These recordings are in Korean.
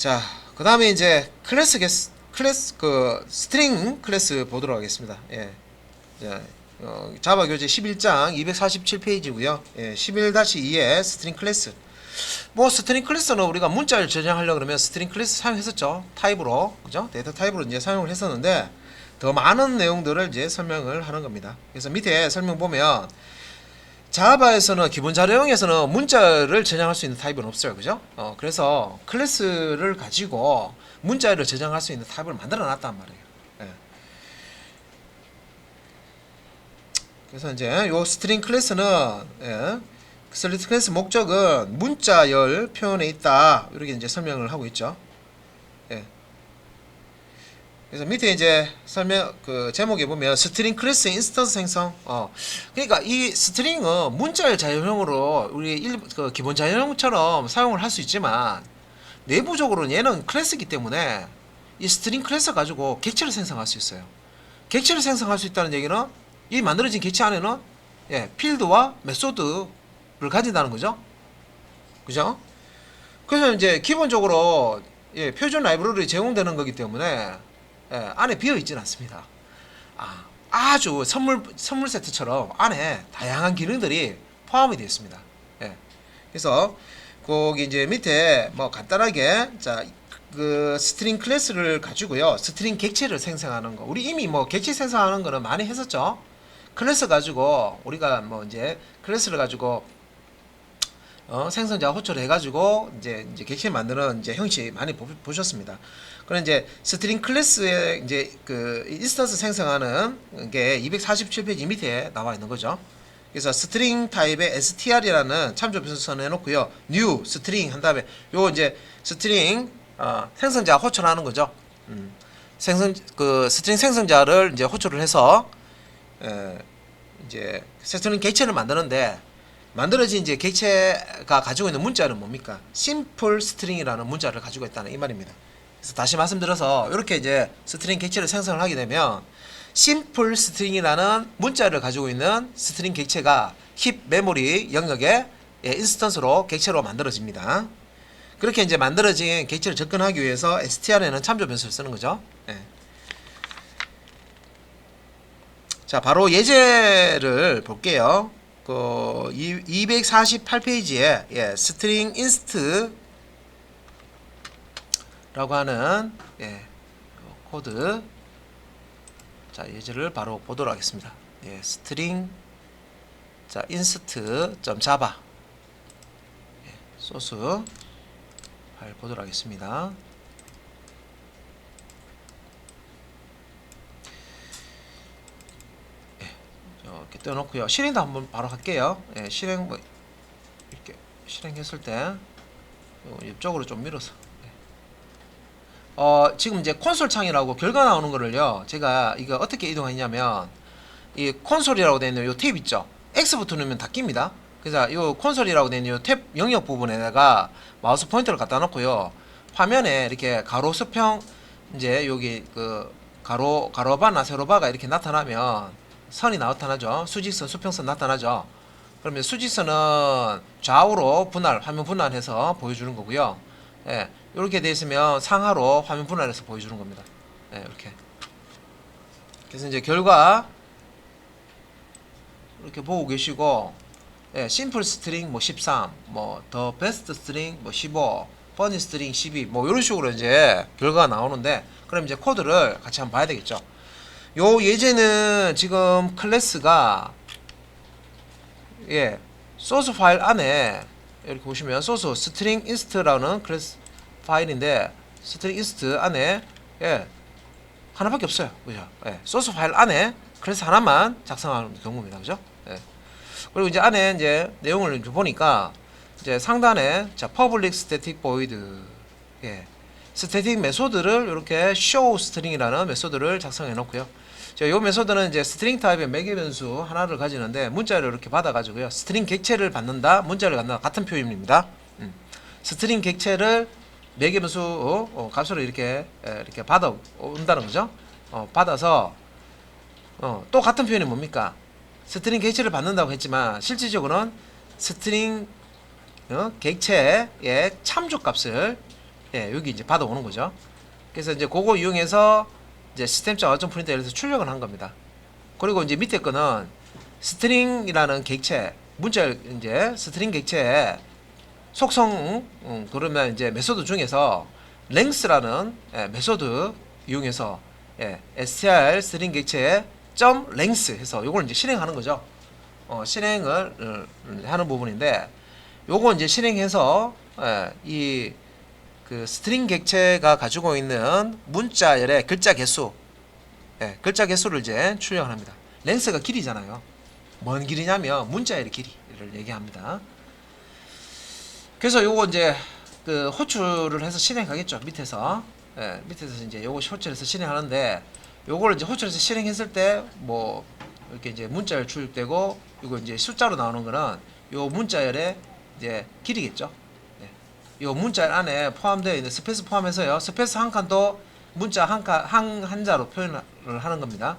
자, 그 다음에 이제 클래스 그 스트링 클래스 보도록 하겠습니다. 예. 자, 자바 교재 11장 247페이지고요. 예, 11-2의 스트링 클래스. 뭐 스트링 클래스는 우리가 문자를 저장하려고 그러면 스트링 클래스 사용했었죠. 타입으로. 그죠? 데이터 타입으로 이제 사용을 했었는데 더 많은 내용들을 이제 설명을 하는 겁니다. 그래서 밑에 설명 보면 자바에서는 기본 자료형에서는 문자를 저장할 수 있는 타입은 없어요. 그죠? 그래서 클래스를 가지고 문자를 저장할 수 있는 타입을 만들어 놨단 말이에요. 예. 그래서 이제 요 스트링 클래스는 예, 스트링 클래스 목적은 문자열 표현에 있다. 이렇게 이제 설명을 하고 있죠. 예. 그래서 밑에 이제 설명 그 제목에 보면 스트링 클래스 인스턴스 생성. 그러니까 이 스트링은 문자열 자유형으로 우리 그 기본 자유형처럼 사용을 할 수 있지만 내부적으로는 얘는 클래스이기 때문에 이 스트링 클래스 가지고 객체를 생성할 수 있어요. 객체를 생성할 수 있다는 얘기는 이 만들어진 객체 안에는 예, 필드와 메소드를 가진다는 거죠. 그죠? 그래서 이제 기본적으로 예, 표준 라이브러리 제공되는 거기 때문에 예, 안에 비어 있지는 않습니다. 아주 선물 세트처럼 안에 다양한 기능들이 포함이 되어 있습니다. 예. 그래서 거기 이제 밑에 뭐 간단하게 자 그 스트링 클래스를 가지고요 스트링 객체를 생성하는 거 우리 이미 뭐 객체 생성하는 거는 많이 했었죠. 클래스 가지고 우리가 뭐 이제 클래스를 가지고 생성자 호출을 해가지고 이제 객체 만드는 이제 형식 많이 보셨습니다. 그럼 이제 스트링 클래스의 이제 그 인스턴스 생성하는 게 247페이지 밑에 나와 있는 거죠. 그래서 스트링 타입의 str이라는 참조 변수 선해놓고요. new 스트링 한 다음에 요 이제 스트링 생성자 호출하는 거죠. 스트링 생성자를 이제 호출을 해서 이제 스트링 객체를 만드는데 만들어진 이제 객체가 가지고 있는 문자는 뭡니까? 심플 스트링이라는 문자를 가지고 있다는 이 말입니다. 그래서 다시 말씀드려서 이렇게 이제 스트링 객체를 생성을 하게 되면 심플 스트링이라는 문자를 가지고 있는 스트링 객체가 힙 메모리 영역의 인스턴스로 객체로 만들어집니다. 그렇게 이제 만들어진 객체를 접근하기 위해서 str에는 참조 변수를 쓰는 거죠. 예. 자, 바로 예제를 볼게요. 그 248페이지에 예, 스트링 인스트라고 하는 예, 코드 자 예제를 바로 보도록 하겠습니다. 예, 스트링 자 inst.java 예, 소스 파일 보도록 하겠습니다. 이렇게 떼어놓고요. 실행도 한번 바로 할게요. 예, 실행 뭐 이렇게 실행했을 때 옆쪽으로 좀 밀어서 지금 이제 콘솔 창이라고 결과 나오는 거를요. 제가 이거 어떻게 이동했냐면 이 콘솔이라고 되어 있는 이 탭 있죠. X부터 누르면 다 낍니다. 그래서 이 콘솔이라고 되어 있는 이 탭 영역 부분에다가 마우스 포인터를 갖다 놓고요. 화면에 이렇게 가로 수평 이제 여기 그 가로바나 세로바가 이렇게 나타나면 선이 나타나죠. 수직선, 수평선 나타나죠. 그러면 수직선은 좌우로 화면 분할해서 보여주는 거고요. 예, 이렇게 되어 있으면 상하로 화면 분할해서 보여주는 겁니다. 예, 이렇게. 그래서 이제 결과 이렇게 보고 계시고, 예, 심플 스트링 뭐 13, 뭐 더 베스트 스트링 뭐 15, 퍼니 스트링 12, 뭐 이런 식으로 이제 결과가 나오는데, 그럼 이제 코드를 같이 한번 봐야 되겠죠. 요 예제는 지금 클래스가 예 소스 파일 안에 이렇게 보시면 소스 스트링 인스트라는 클래스 파일인데 스트링 인스트 안에 예 하나밖에 없어요. 그죠? 예, 소스 파일 안에 클래스 하나만 작성하는 경우입니다. 그죠? 예. 그리고 이제 안에 이제 내용을 보니까 이제 상단에 자 public static void 예 스태틱 메소드를 이렇게 show string이라는 메소드를 작성해 놓고요. 자, 요 메소드는 이제 스트링 타입의 매개 변수 하나를 가지는데 문자를 이렇게 받아 가지고요. 스트링 객체를 받는다, 문자를 갖는다 같은 표현입니다. 스트링 객체를 매개 변수 값으로 이렇게 받아 온다는 거죠. 받아서 또 같은 표현이 뭡니까? 스트링 객체를 받는다고 했지만 실질적으로는 스트링 객체의 참조 값을 예, 여기 이제 받아오는 거죠. 그래서 이제 그거 이용해서 이제 시스템적 어점 프린터에 서 출력을 한 겁니다. 그리고 이제 밑에 거는 스트링이라는 객체, 문자 이제 스트링 객체에 속성 그러면 이제 메소드 중에서 length라는 메소드 이용해서 str 스트링 객체에 .length 해서 요걸 이제 실행하는 거죠. 실행을 하는 부분인데 요거 이제 실행해서 이 그 스트링 객체가 가지고 있는 문자열의 글자 개수, 글자 개수를 이제 출력을 합니다. length가 길이잖아요. 뭔 길이냐면 문자열의 길이를 얘기합니다. 그래서 요거 이제 그 호출을 해서 실행하겠죠. 밑에서 밑에서 이제 요거 호출해서 실행하는데 요걸 이제 호출해서 실행했을 때 뭐 이렇게 이제 문자열 출력되고 이거 이제 숫자로 나오는 거는 요 문자열의 이제 길이겠죠. 요 문자열 안에 포함되어 있는 스페이스 포함해서요. 스페이스 한 칸도 문자 한 한자로 표현을 하는 겁니다.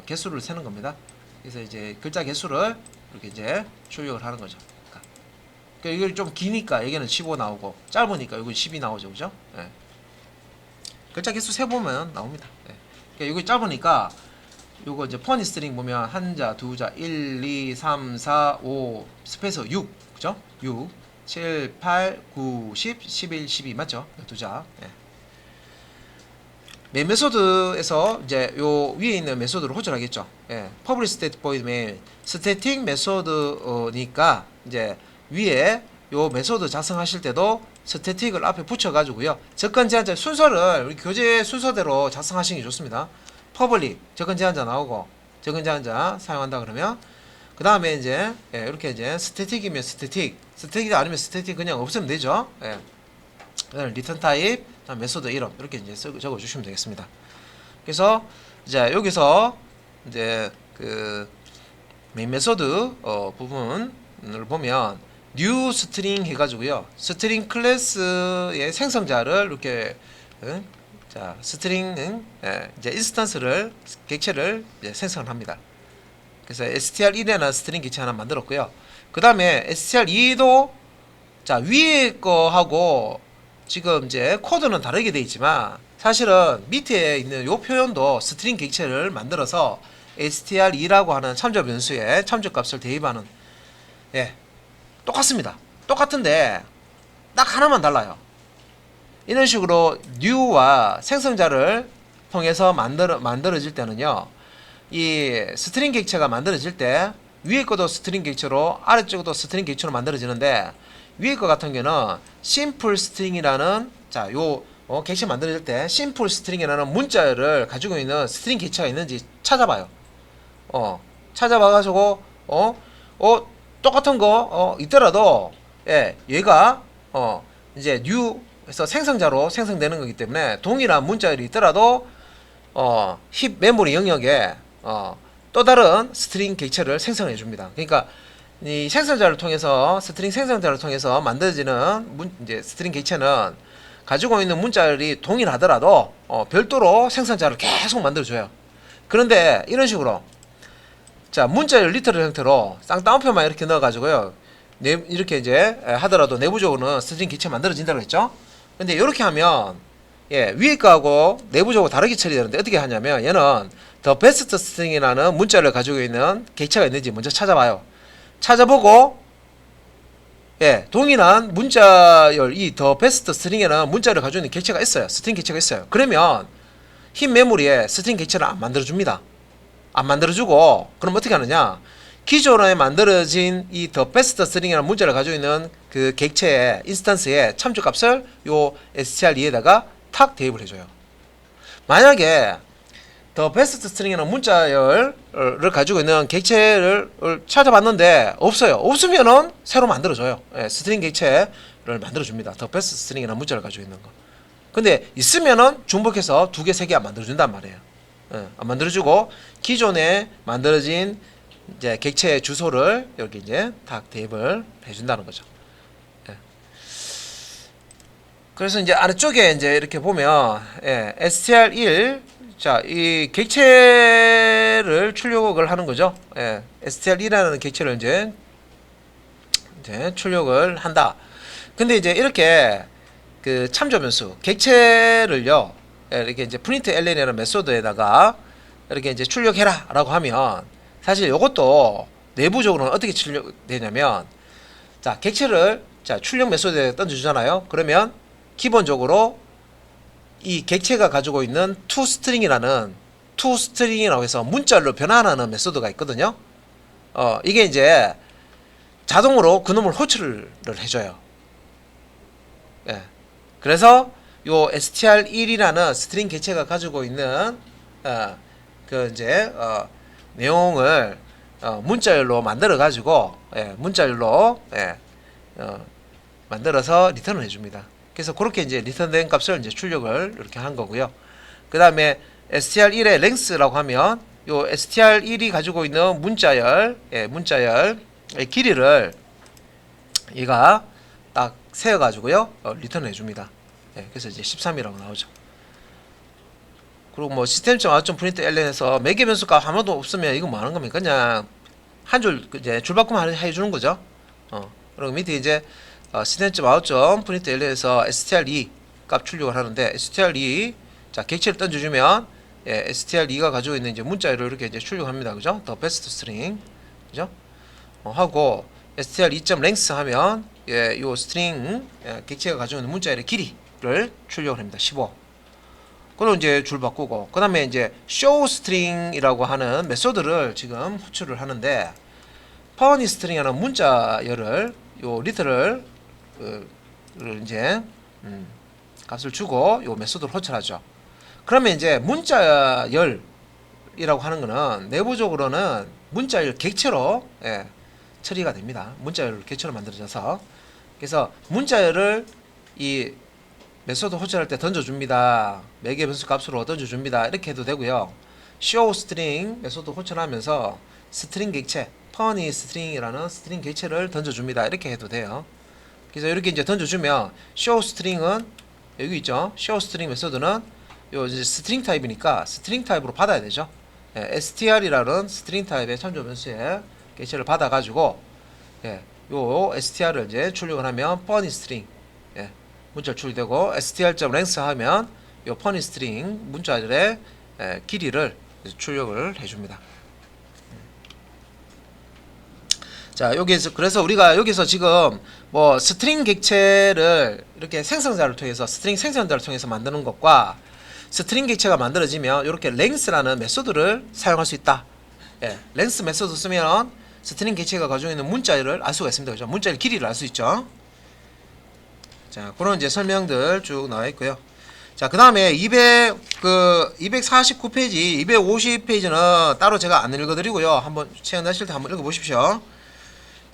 개수를 세는 겁니다. 그래서 이제 글자 개수를 이렇게 이제 출력을 하는 거죠. 그러니까 이걸 좀 기니까 여기는 15 나오고 짧으니까 여기 10이 나오죠, 그죠? 글자 개수 세 보면 나옵니다. 그러니까 이거 짧으니까 요거 이제 퍼니 스트링 보면 한자, 두자, 1, 2, 3, 4, 5 스페이스 6, 그죠? 6, 7, 8, 9, 10, 11, 12 맞죠? 12자. 메인 메소드에서 이제 요 위에 있는 메소드를 호출하겠죠. public state void main static 메소드니까 이제 위에 요 메소드 작성하실 때도 스태틱을 앞에 붙여 가지고요. 접근 제한자 순서를 우리 교재 순서대로 작성하시는 게 좋습니다. public 접근 제한자 나오고 접근 제한자 사용한다 그러면 그 다음에 이제 이렇게 이제 스태틱이면 스태틱이 아니면 스태틱 그냥 없으면 되죠. 리턴 타입, 메소드 이름 이렇게 이제 적어 주시면 되겠습니다. 그래서 이제 여기서 이제 그 메인 메소드 부분을 보면 new string 해가지고요. 스트링 클래스의 생성자를 이렇게 자 스트링은 이제 인스턴스를 객체를 이제 생성을 합니다. 그래서 str1이라는 스트링 객체 하나 만들었고요. 그 다음에 str2도 자 위에 거하고 지금 이제 코드는 다르게 되어 있지만 사실은 밑에 있는 요 표현도 스트링 객체를 만들어서 str2라고 하는 참조 변수에 참조 값을 대입하는 똑같습니다. 똑같은데 딱 하나만 달라요. 이런 식으로 new와 생성자를 통해서 만들어질 때는요. 이 스트링 객체가 만들어질 때 위에 것도 스트링 객체로 아래쪽도 스트링 객체로 만들어지는데 위에 것 같은 경우는 심플 스트링이라는 요 객체 만들어질 때 심플 스트링이라는 문자를 가지고 있는 스트링 객체가 있는지 찾아봐요. 찾아봐가지고 똑같은 거 있더라도 얘가 이제 new에서 생성자로 생성되는 거기 때문에 동일한 문자열이 있더라도 힙 메모리 영역에 또 다른 스트링 객체를 생성해 줍니다. 그러니까 이 생성자를 통해서 스트링 생성자를 통해서 만들어지는 이제 스트링 객체는 가지고 있는 문자열이 동일하더라도 별도로 생성자를 계속 만들어 줘요. 그런데 이런 식으로 자 문자열 리터럴 형태로 쌍따옴표만 이렇게 넣어가지고요. 이렇게 이제 하더라도 내부적으로는 스트링 객체 만들어진다고 했죠. 근데 이렇게 하면 위에 거하고 내부적으로 다르게 처리되는데 어떻게 하냐면 얘는 the best string이라는 문자를 가지고 있는 객체가 있는지 먼저 찾아봐요. 찾아보고 동일한 문자열 이 the best string에는 문자를 가지고 있는 객체가 있어요. 스트링 객체가 있어요. 그러면 힙 메모리에 스트링 객체를 안 만들어줍니다. 안 만들어주고 그럼 어떻게 하느냐 기존에 만들어진 이 the best string이라는 문자를 가지고 있는 그 객체의 인스턴스의 참조값을 요 str2에다가 탁 대입을 해줘요. 만약에 the best string이라는 문자열을 가지고 있는 객체를 찾아봤는데 없어요. 없으면은 새로 만들어줘요. 스트링 객체를 만들어줍니다. the best string이라는 문자를 가지고 있는 거. 근데 있으면은 중복해서 2개, 3개 안 만들어준단 말이에요. 안 만들어주고 기존에 만들어진 이제 객체의 주소를 여기 이제 딱 대입을 해준다는 거죠. 그래서 이제 아래쪽에 이제 이렇게 보면 str1 자 이 객체를 출력을 하는 거죠. str1이라는 객체를 이제 출력을 한다. 근데 이제 이렇게 그 참조 변수 객체를요 이렇게 이제 프린트 ln이라는 메소드에다가 이렇게 이제 출력해라라고 하면 사실 이것도 내부적으로는 어떻게 출력되냐면 자 객체를 자 출력 메소드에 던져주잖아요. 그러면 기본적으로 이 객체가 가지고 있는 toString이라는 toString이라고 해서 문자로 변환하는 메소드가 있거든요. 이게 이제 자동으로 그놈을 호출을 해줘요. 예. 그래서 요 str1이라는 스트링 객체가 가지고 있는 그 이제 내용을 문자열로 만들어 가지고 문자열로 만들어서 리턴을 해줍니다. 그래서 그렇게 이제 리턴된 값을 이제 출력을 이렇게 한 거고요. 그 다음에 str1의 length라고 하면 요 str1이 가지고 있는 문자열의 길이를 얘가 딱 세어가지고요 리턴을 해줍니다. 그래서 이제 13이라고 나오죠. 그리고 뭐 system.out.print ln에서 매개 변수가 아무도 없으면 이거 뭐 하는 겁니까? 그냥 한 줄 이제 줄바꿈 해주는 거죠. 그리고 밑에 이제 system.out.print ln에서 str2 값 출력을 하는데 str2 자 객체를 던져주면 str2가 가지고 있는 이제 문자를 이렇게 이제 출력합니다. 그죠? the best string 그죠? 하고 str2.length 하면 요 스트링 객체가 가지고 있는 문자의 길이를 출력을 합니다. 15. 그리고 이제 줄 바꾸고 그 다음에 이제 showString이라고 하는 메소드를 지금 호출을 하는데 funnyString이라는 문자열을 요 리터를 이제 값을 주고 요 메소드를 호출하죠. 그러면 이제 문자열이라고 하는 거는 내부적으로는 문자열 객체로 처리가 됩니다. 문자열을 객체로 만들어져서 그래서 문자열을 이 메소드 호출할 때 던져줍니다. 매개 변수 값으로 던져줍니다. 이렇게 해도 되고요. showString 메소드 호출하면서 스트링 객체 funny string이라는 스트링 객체를 던져줍니다. 이렇게 해도 돼요. 그래서 이렇게 이제 던져주면 showString은 여기 있죠. showString 메소드는 요 이제 스트링 타입이니까 스트링 타입으로 받아야 되죠. str이라는 스트링 타입의 참조 변수의 객체를 받아가지고 요 str을 이제 출력을 하면 funny string 문자 출력되고 str.length 하면 요 funny string 문자들의 길이를 출력을 해줍니다. 자 여기에서 그래서 우리가 여기서 지금 뭐 스트링 객체를 이렇게 생성자를 통해서 스트링 생성자를 통해서 만드는 것과 스트링 객체가 만들어지면 이렇게 length라는 메소드를 사용할 수 있다. length 메소드 쓰면 스트링 객체가 가지고 있는 문자를 알 수가 있습니다. 그죠? 문자의 길이를 알 수 있죠. 자, 그런 이제 설명들 쭉 나와 있고요. 자, 그 다음에 249페이지, 250페이지는 따로 제가 안 읽어드리고요. 한번 체험하실 때 한번 읽어보십시오.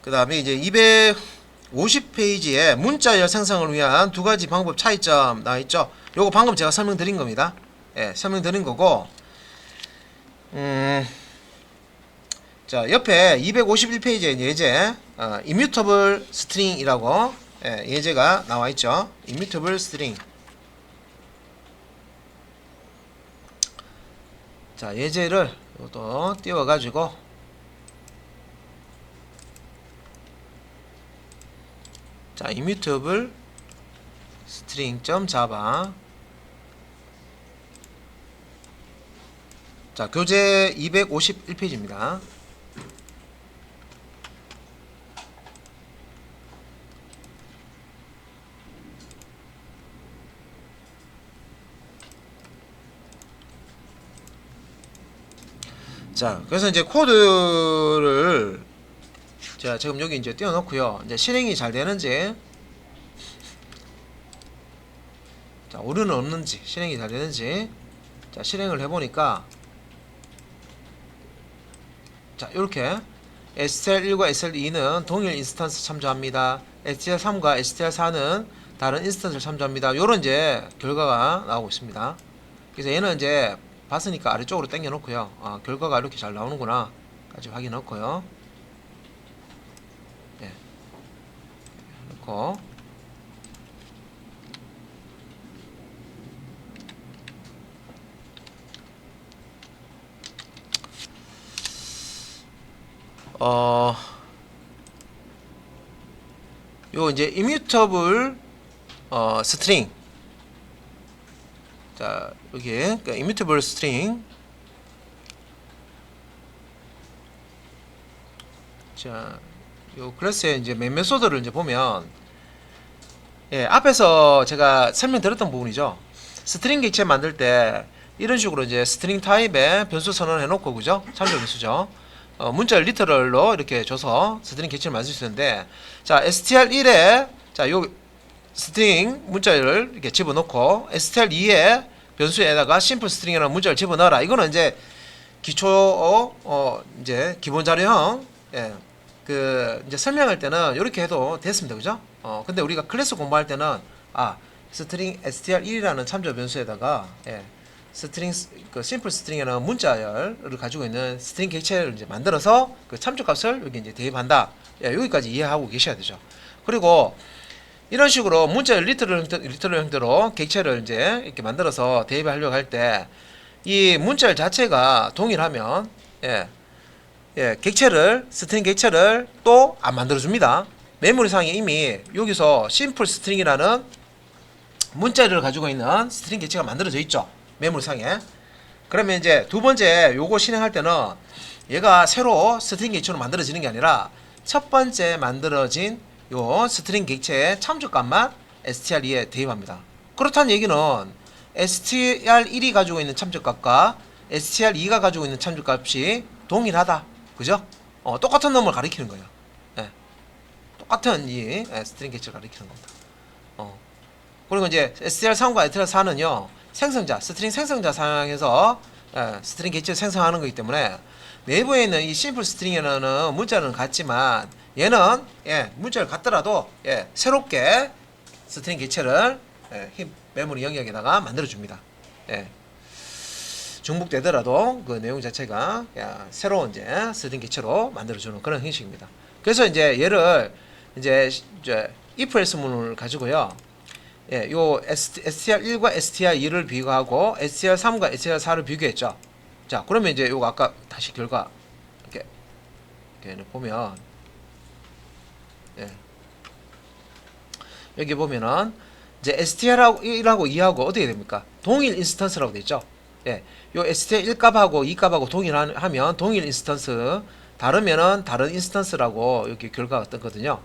그 다음에 이제 250페이지에 문자열 생성을 위한 두 가지 방법 차이점 나와 있죠. 요거 방금 제가 설명드린 겁니다. 설명드린 거고, 자, 옆에 251페이지에 예제, immutable string이라고 예제가 나와 있죠. immutable string. 자, 예제를 또 띄워가지고 자, immutable string.java. 자, 교재 251페이지입니다. 자, 그래서 이제 코드를 자, 지금 여기 이제 띄워놓고요. 이제 실행이 잘 되는지, 자, 오류는 없는지, 실행이 잘 되는지, 자, 실행을 해보니까, 자, 이렇게 STR1과 STR2는 동일 인스턴스 참조합니다. STR3과 STR4는 다른 인스턴스를 참조합니다. 요런 이제 결과가 나오고 있습니다. 그래서 얘는 이제 봤으니까 아래쪽으로 당겨 놓고요. 결과가 이렇게 잘 나오는구나 까지 확인했고요. 놓고 요 이제 immutable 스트링. 자, 여기 그러니까 immutable string. 자, 요 클래스의 이제 메인 메소드를 이제 보면, 예, 앞에서 제가 설명드렸던 부분이죠. 스트링 객체 만들 때 이런 식으로 이제 스트링 타입의 변수 선언을 해놓고, 그죠? 참조 변수죠. 문자를 리터럴로 이렇게 줘서 스트링 객체를 만들 수 있는데, 자, str1에 자, 요 스트링 문자를 이렇게 집어넣고 str2에 변수에다가 심플 스트링이라는 문자를 집어넣어라. 이거는 이제 기초 이제 기본 자료형, 예, 그 이제 설명할 때는 이렇게 해도 됐습니다, 그죠? 근데 우리가 클래스 공부할 때는 스트링 str1이라는 참조 변수에다가, 예, 스트링 그 심플 스트링이라는 문자열을 가지고 있는 스트링 객체를 이제 만들어서 그 참조 값을 여기 이제 대입한다. 예, 여기까지 이해하고 계셔야 되죠. 그리고 이런 식으로 문자열 리터럴 형태로 객체를 이제 이렇게 만들어서 대입하려고 할 때 이 문자열 자체가 동일하면, 예, 예, 객체를 스트링 객체를 또 안 만들어 줍니다. 메모리상에 이미 여기서 심플 스트링이라는 문자열을 가지고 있는 스트링 객체가 만들어져 있죠. 메모리상에. 그러면 이제 두 번째 요거 실행할 때는 얘가 새로 스트링 객체로 만들어지는 게 아니라 첫 번째 만들어진 요 스트링 객체의 참조값만 str2에 대입합니다. 그렇다는 얘기는 str1이 가지고 있는 참조값과 str2가 가지고 있는 참조값이 동일하다. 그죠? 똑같은 놈을 가리키는 거예요. 예. 똑같은 이 스트링 객체를 가리키는 겁니다. 그리고 이제 str3과 str4는요, 생성자, 스트링 생성자 사용해서, 예, 스트링 객체를 생성하는 거기 때문에 내부에 있는 이 심플 스트링이라는 문자는 같지만 얘는, 예, 문자를 같더라도, 예, 새롭게 스트링 객체를, 예, 힙 메모리 영역에다가 만들어 줍니다. 예. 중복되더라도 그 내용 자체가, 야, 새로운 이제 스트링 객체로 만들어 주는 그런 형식입니다. 그래서 이제 얘를 이제 if else문을 가지고요. 예, 요 str1과 str2를 비교하고 str3과 str4를 비교했죠. 자, 그러면 이제 요거 아까 다시 결과 이렇게 보면, 예, 여기 보면은 이제 str1하고 2하고 어떻게 됩니까? 동일 인스턴스라고 되어 있죠. 예, 요 str1 값하고 2 값하고 동일하면 동일 인스턴스, 다르면은 다른 인스턴스라고 여기 결과가 떴거든요.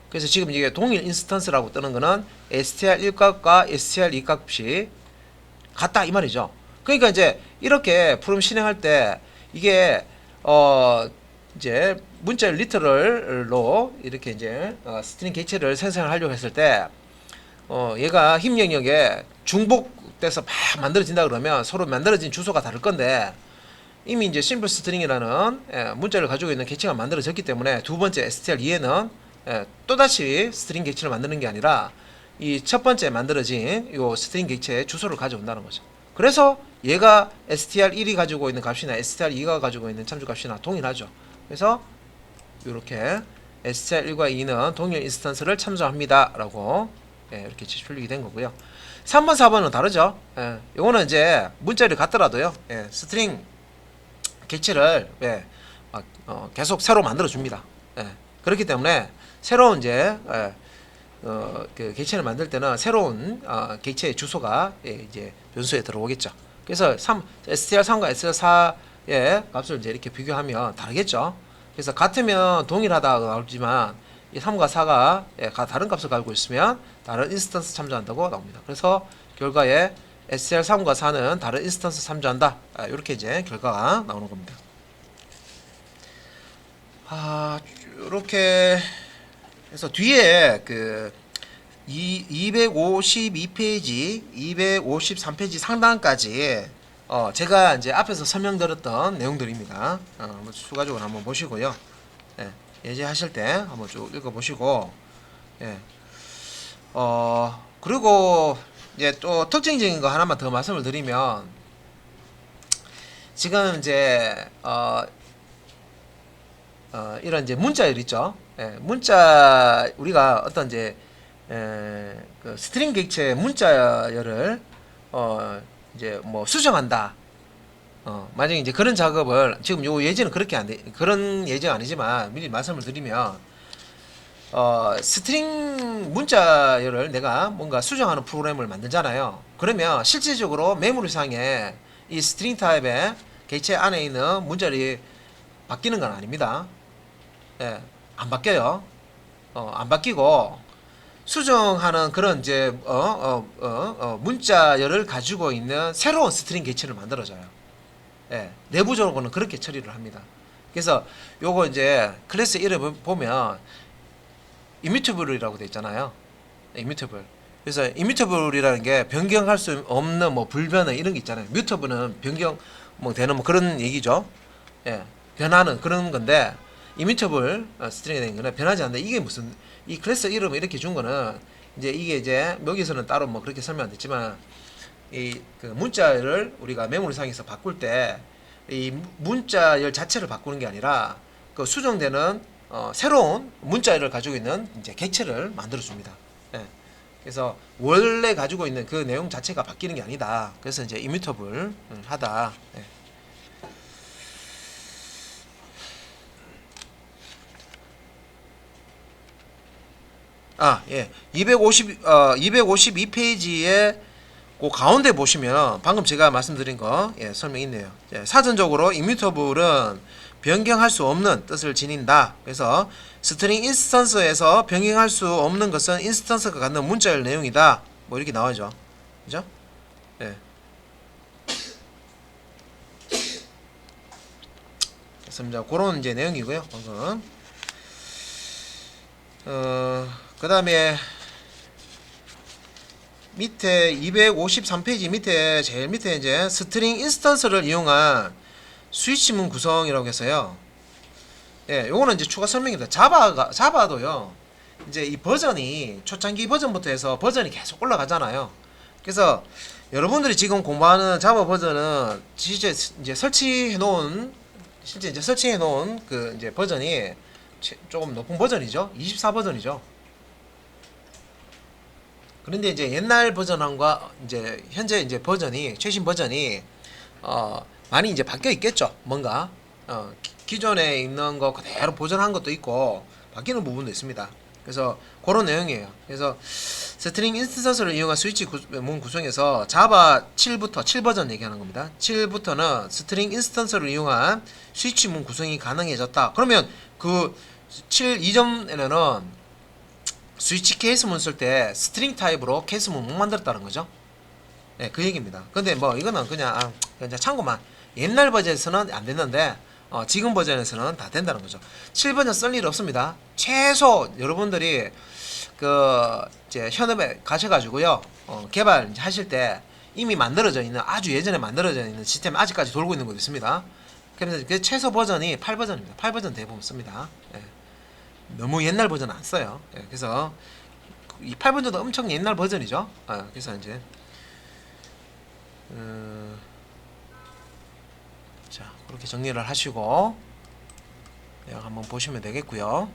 그래서 지금 이게 동일 인스턴스라고 뜨는 거는 str1 값과 str2 값이 같다 이 말이죠. 그러니까 이제 이렇게 프롬 실행할 때 이게 이제 문자 리터럴로 이렇게 이제 스트링 객체를 생성을 하려고 했을 때 얘가 힘 영역에 중복돼서 막 만들어진다 그러면 서로 만들어진 주소가 다를 건데, 이미 이제 심플 스트링이라는, 예, 문자를 가지고 있는 객체가 만들어졌기 때문에 두 번째 str2에는, 예, 또다시 스트링 객체를 만드는 게 아니라 이 첫 번째 만들어진 요 스트링 객체의 주소를 가져온다는 거죠. 그래서 얘가 str1이 가지고 있는 값이나 str2가 가지고 있는 참조값이나 동일하죠. 그래서 이렇게 str1과 2는 동일 인스턴스를 참조합니다 라고, 예, 이렇게 풀리게 된 거고요. 3번 4번은 다르죠. 예, 요거는 이제 문자를 같더라도요, 예, 스트링 객체를, 예, 계속 새로 만들어 줍니다. 예, 그렇기 때문에 새로운 이제, 예, 그 객체를 만들 때는 새로운 객체의 주소가, 예, 이제 변수에 들어오겠죠. 그래서 str3과 str4의 값을 이제 이렇게 비교하면 다르겠죠. 그래서 같으면 동일하다고 나오지만 이 3과 4가, 예, 다른 값을 가지고 있으면 다른 인스턴스 참조한다고 나옵니다. 그래서 결과에 str3과 4는 다른 인스턴스 참조한다. 이렇게 이제 결과가 나오는 겁니다. 이렇게 해서 뒤에 그 252페이지, 253페이지 상단까지 제가 이제 앞에서 설명드렸던 내용들입니다. 한번 추가적으로 한번 보시고요. 예, 예제하실 때 한번 쭉 읽어보시고, 예, 그리고 이제 또 특징적인 거 하나만 더 말씀을 드리면, 지금 이제 이런 이제 문자열 있죠. 예, 문자 우리가 어떤 이제 그 스트링 객체 문자열을 이제 뭐 수정한다. 만약에 이제 그런 작업을 지금 요 예제는 그렇게 안 돼, 그런 예제가 아니지만 미리 말씀을 드리면, 스트링 문자열을 내가 뭔가 수정하는 프로그램을 만들잖아요. 그러면 실질적으로 메모리상에 이 스트링 타입의 객체 안에 있는 문자열이 바뀌는 건 아닙니다. 예, 안 바뀌어요. 안 바뀌고 수정하는 그런 이제 문자열을 가지고 있는 새로운 스트링 객체를 만들어줘요. 예, 내부적으로는 그렇게 처리를 합니다. 그래서 요거 이제 클래스 이름을 보면 immutable이라고 돼 있잖아요. immutable. 그래서 immutable이라는 게 변경할 수 없는 뭐 불변의 이런 게 있잖아요. mutable는 변경 뭐 되는 뭐 그런 얘기죠. 예, 변하는 그런 건데 immutable 스트링이 된 거는 변하지 않는다. 이게 무슨 이 클래스 이름을 이렇게 준 거는 이게 이제 여기서는 따로 뭐 그렇게 설명 안 됐지만 이 그 문자열을 우리가 메모리상에서 바꿀 때 이 문자열 자체를 바꾸는 게 아니라 그 수정되는 새로운 문자열을 가지고 있는 이제 객체를 만들어 줍니다. 예. 그래서 원래 가지고 있는 그 내용 자체가 바뀌는 게 아니다. 그래서 이제 immutable 하다. 예. 예. 252페이지에 그 가운데 보시면 방금 제가 말씀드린 거 설명이 있네요. 사전적으로 immutable은 변경할 수 없는 뜻을 지닌다. 그래서 스트링 인스턴스에서 변경할 수 없는 것은 인스턴스가 갖는 문자열 내용이다. 뭐 이렇게 나와죠. 그죠? 예. 그래서 그런 이제 내용이고요. 방금. 그 다음에 밑에 253페이지 밑에 제일 밑에 이제 스트링 인스턴스를 이용한 스위치문 구성이라고 해서요. 예, 요거는 이제 추가 설명입니다. 자바도요. 이제 이 버전이 초창기 버전부터 해서 버전이 계속 올라가잖아요. 그래서 여러분들이 지금 공부하는 자바 버전은 실제 이제 설치해 놓은 그 이제 버전이 조금 높은 버전이죠. 24 버전이죠. 그런데 이제 옛날 버전과 이제 현재 이제 버전이 최신 버전이 많이 이제 바뀌어 있겠죠. 뭔가 기존에 있는 거 그대로 보존한 것도 있고 바뀌는 부분도 있습니다. 그래서 그런 내용이에요. 그래서 스트링 인스턴스를 이용한 스위치 문 구성에서 자바 7부터 7 버전 얘기하는 겁니다. 7부터는 스트링 인스턴스를 이용한 스위치 문 구성이 가능해졌다. 그러면 그 7 이전에는 스위치 케이스문 쓸 때 스트링 타입으로 케이스문 못 만들었다는 거죠. 네, 그 얘기입니다. 근데 뭐 이거는 그냥 참고만. 옛날 버전에서는 안 됐는데 지금 버전에서는 다 된다는 거죠. 7버전 쓸 일 없습니다. 최소 여러분들이 그 이제 현업에 가셔가지고요 개발하실 때 이미 만들어져 있는 아주 예전에 만들어져 있는 시스템 아직까지 돌고 있는 것도 있습니다. 그래서 그 최소 버전이 8버전입니다. 8버전 대부분 씁니다. 예. 너무 옛날 버전 안 써요. 예, 그래서 이 8버전도 엄청 옛날 버전이죠. 그래서 이제 자 그렇게 정리를 하시고 한번 보시면 되겠고요.